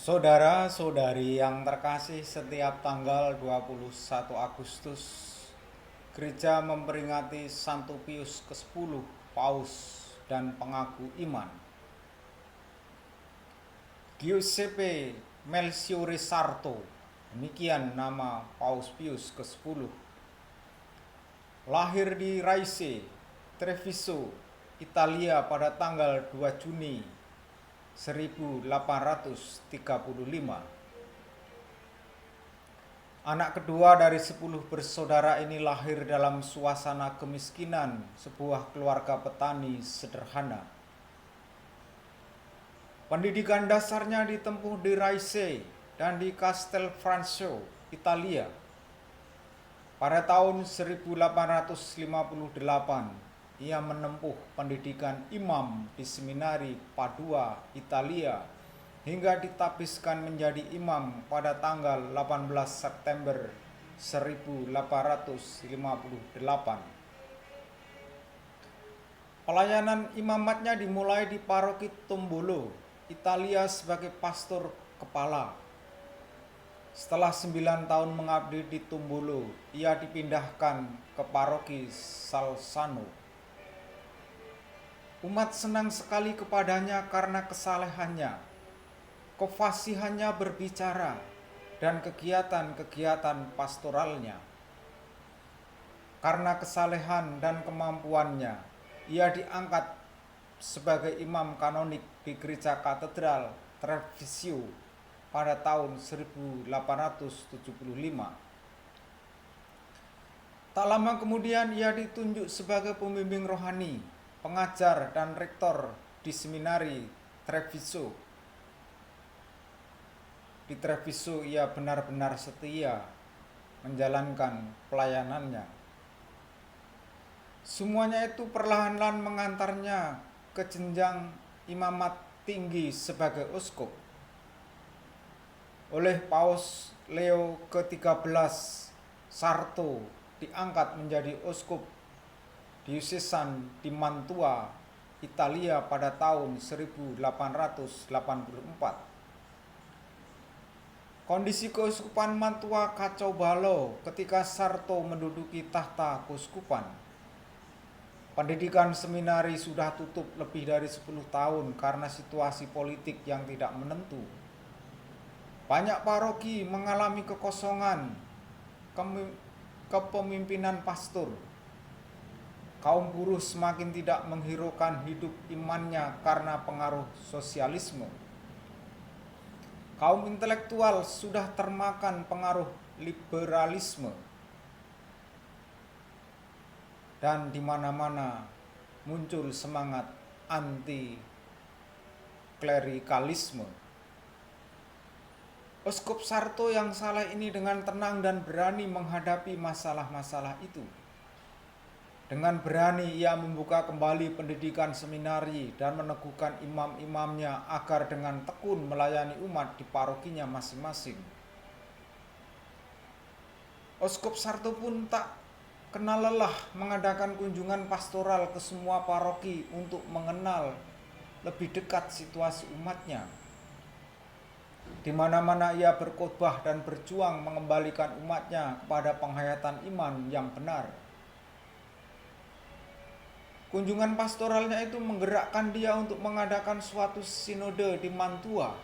Saudara-saudari yang terkasih, setiap tanggal 21 Agustus gereja memperingati Santo Pius ke-10, Paus dan pengaku iman. Giuseppe Melchiorre Sarto, demikian nama Paus Pius ke-10. Lahir di Raise, Treviso, Italia pada tanggal 2 Juni 1835. Anak kedua dari 10 bersaudara ini lahir dalam suasana kemiskinan sebuah keluarga petani sederhana. Pendidikan dasarnya ditempuh di Raise dan di Castelfranco, Italia. Pada tahun 1858, ia menempuh pendidikan imam di Seminari Padua, Italia, hingga ditapiskan menjadi imam pada tanggal 18 September 1858. Pelayanan imamatnya dimulai di paroki Tombolo, Italia sebagai pastor kepala. Setelah 9 tahun mengabdi di Tombolo, ia dipindahkan ke paroki Salsano. Umat senang sekali kepadanya karena kesalehannya, kefasihannya berbicara, dan kegiatan-kegiatan pastoralnya. Karena kesalehan dan kemampuannya, ia diangkat sebagai imam kanonik di gereja katedral Treviso pada tahun 1875. Tak lama kemudian ia ditunjuk sebagai pembimbing rohani, pengajar dan rektor di Seminari Treviso. Di Treviso ia benar-benar setia menjalankan pelayanannya. Semuanya itu perlahan-lahan mengantarnya ke jenjang imamat tinggi sebagai uskup. Oleh Paus Leo ke-13, Sarto diangkat menjadi uskup diosesan di Mantua, Italia pada tahun 1884. Kondisi keuskupan Mantua kacau balau ketika Sarto menduduki tahta keuskupan. Pendidikan seminari sudah tutup lebih dari 10 tahun karena situasi politik yang tidak menentu. Banyak paroki mengalami kekosongan kepemimpinan pastor. Kaum buruh semakin tidak menghiraukan hidup imannya karena pengaruh sosialisme. Kaum intelektual sudah termakan pengaruh liberalisme. Dan di mana-mana muncul semangat anti-klerikalisme. Uskup Sarto yang saleh ini dengan tenang dan berani menghadapi masalah-masalah itu. Dengan berani ia membuka kembali pendidikan seminari dan meneguhkan imam-imamnya agar dengan tekun melayani umat di parokinya masing-masing. Uskup Sarto pun tak kenal lelah mengadakan kunjungan pastoral ke semua paroki untuk mengenal lebih dekat situasi umatnya. Di mana-mana ia berkhotbah dan berjuang mengembalikan umatnya kepada penghayatan iman yang benar. Kunjungan pastoralnya itu menggerakkan dia untuk mengadakan suatu sinode di Mantua.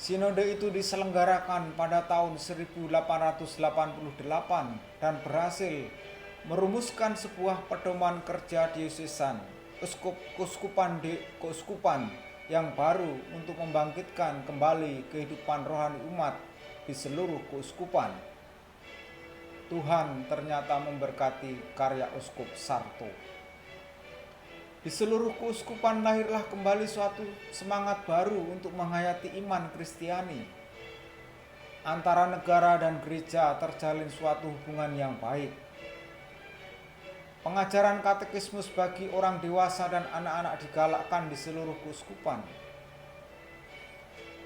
Sinode itu diselenggarakan pada tahun 1888 dan berhasil merumuskan sebuah pedoman kerja diosesan, keuskupan yang baru untuk membangkitkan kembali kehidupan rohani umat di seluruh keuskupan. Tuhan ternyata memberkati karya Uskup Sarto. Di seluruh keuskupan lahirlah kembali suatu semangat baru untuk menghayati iman Kristiani. Antara negara dan gereja terjalin suatu hubungan yang baik. Pengajaran katekismus bagi orang dewasa dan anak-anak digalakkan di seluruh keuskupan.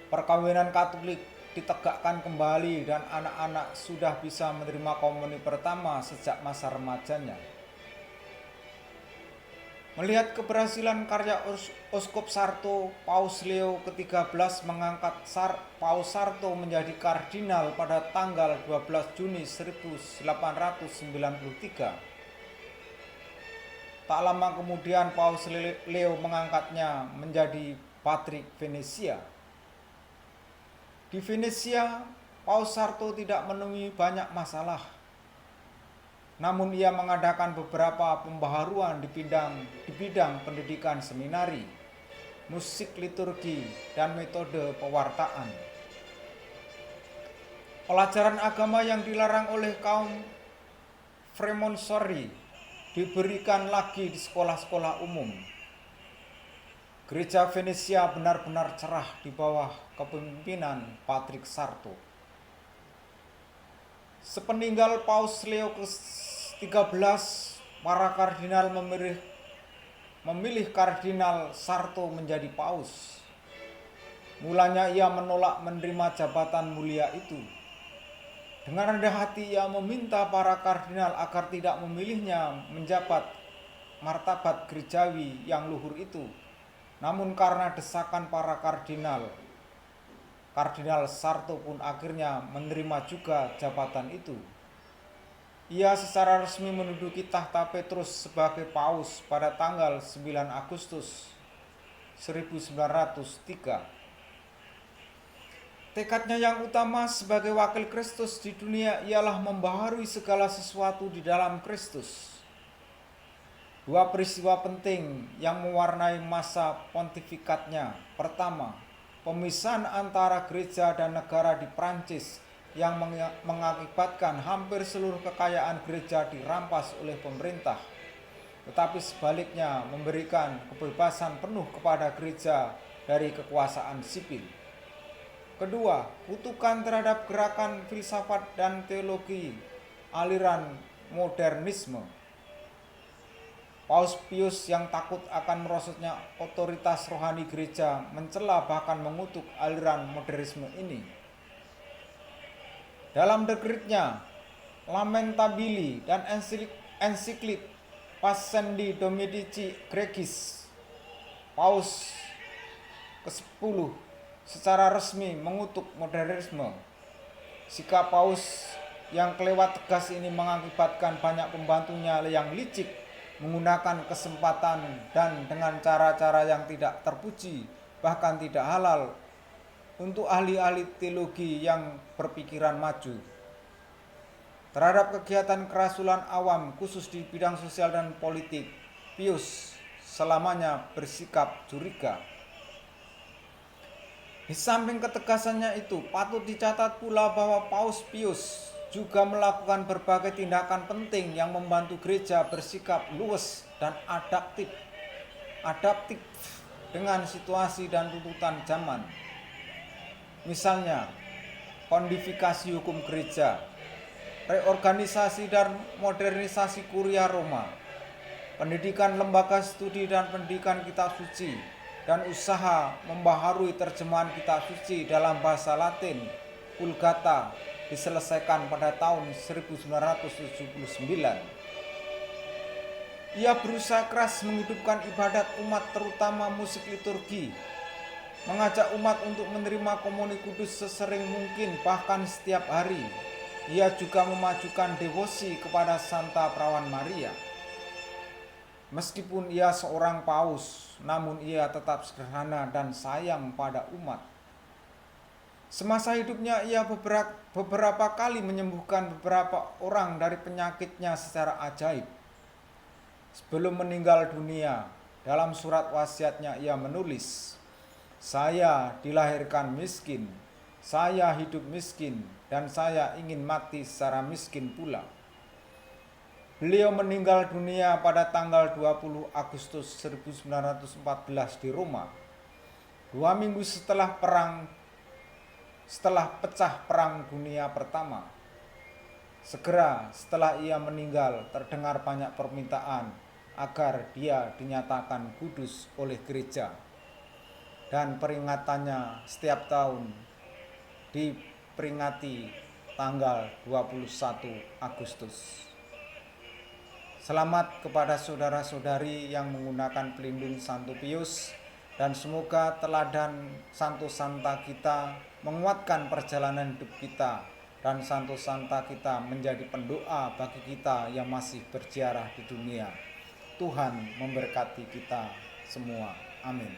Perkawinan Katolik ditegakkan kembali dan anak-anak sudah bisa menerima komuni pertama sejak masa remajanya. Melihat keberhasilan karya Uskup Sarto, Paus Leo ke-13 mengangkat Paus Sarto menjadi kardinal pada tanggal 12 Juni 1893. Tak lama kemudian Paus Leo mengangkatnya menjadi Patrik Venesia. Di Venesia, Paus Sarto tidak menemui banyak masalah. Namun ia mengadakan beberapa pembaharuan di bidang pendidikan seminari, musik liturgi, dan metode pewartaan. Pelajaran agama yang dilarang oleh kaum Freemasonry diberikan lagi di sekolah-sekolah umum. Gereja Venesia benar-benar cerah di bawah kepemimpinan Patrik Sarto. Sepeninggal Paus Leo ke-13, para kardinal memilih Kardinal Sarto menjadi paus. Mulanya ia menolak menerima jabatan mulia itu. Dengan rendah hati ia meminta para kardinal agar tidak memilihnya menjabat martabat gerejawi yang luhur itu. Namun karena desakan para Kardinal Sarto pun akhirnya menerima juga jabatan itu. Ia secara resmi menduduki tahta Petrus sebagai paus pada tanggal 9 Agustus 1903. Tekadnya yang utama sebagai wakil Kristus di dunia ialah membaharui segala sesuatu di dalam Kristus. Dua peristiwa penting yang mewarnai masa pontifikatnya. Pertama, pemisahan antara gereja dan negara di Prancis yang mengakibatkan hampir seluruh kekayaan gereja dirampas oleh pemerintah, tetapi sebaliknya memberikan kebebasan penuh kepada gereja dari kekuasaan sipil. Kedua, kutukan terhadap gerakan filsafat dan teologi aliran modernisme. Paus Pius yang takut akan merosotnya otoritas rohani gereja mencela bahkan mengutuk aliran modernisme ini. Dalam dekretnya Lamentabili dan ensiklik Pascendi Dominici Gregis, Paus ke-10 secara resmi mengutuk modernisme. Sikap Paus yang kelewat tegas ini mengakibatkan banyak pembantunya yang licik menggunakan kesempatan dan dengan cara-cara yang tidak terpuji, bahkan tidak halal, untuk ahli-ahli teologi yang berpikiran maju. Terhadap kegiatan kerasulan awam, khusus di bidang sosial dan politik, Pius selamanya bersikap curiga. Di samping ketegasannya itu, patut dicatat pula bahwa Paus Pius juga melakukan berbagai tindakan penting yang membantu gereja bersikap luwes dan adaptif dengan situasi dan tuntutan zaman. Misalnya, kodifikasi hukum gereja, reorganisasi dan modernisasi Kuria Roma, pendidikan lembaga studi dan pendidikan kitab suci, dan usaha membaharui terjemahan kitab suci dalam bahasa Latin, Vulgata, diselesaikan pada tahun 1979. Ia berusaha keras menghidupkan ibadat umat, terutama musik liturgi, mengajak umat untuk menerima komuni kudus sesering mungkin, bahkan setiap hari. Ia juga memajukan devosi kepada Santa Perawan Maria. Meskipun ia seorang paus, namun ia tetap sederhana dan sayang pada umat. Semasa hidupnya ia beberapa kali menyembuhkan beberapa orang dari penyakitnya secara ajaib. Sebelum meninggal dunia, dalam surat wasiatnya ia menulis, "Saya dilahirkan miskin, saya hidup miskin, dan saya ingin mati secara miskin pula." Beliau meninggal dunia pada tanggal 20 Agustus 1914 di Roma, 2 minggu setelah pecah Perang Dunia Pertama. Segera setelah ia meninggal, terdengar banyak permintaan agar dia dinyatakan kudus oleh gereja, dan peringatannya setiap tahun diperingati tanggal 21 Agustus. Selamat kepada saudara-saudari yang menggunakan pelindung Santo Pius, dan semoga teladan Santo Santa kita menguatkan perjalanan hidup kita, dan Santo Santa kita menjadi pendoa bagi kita yang masih berziarah di dunia. Tuhan memberkati kita semua. Amin.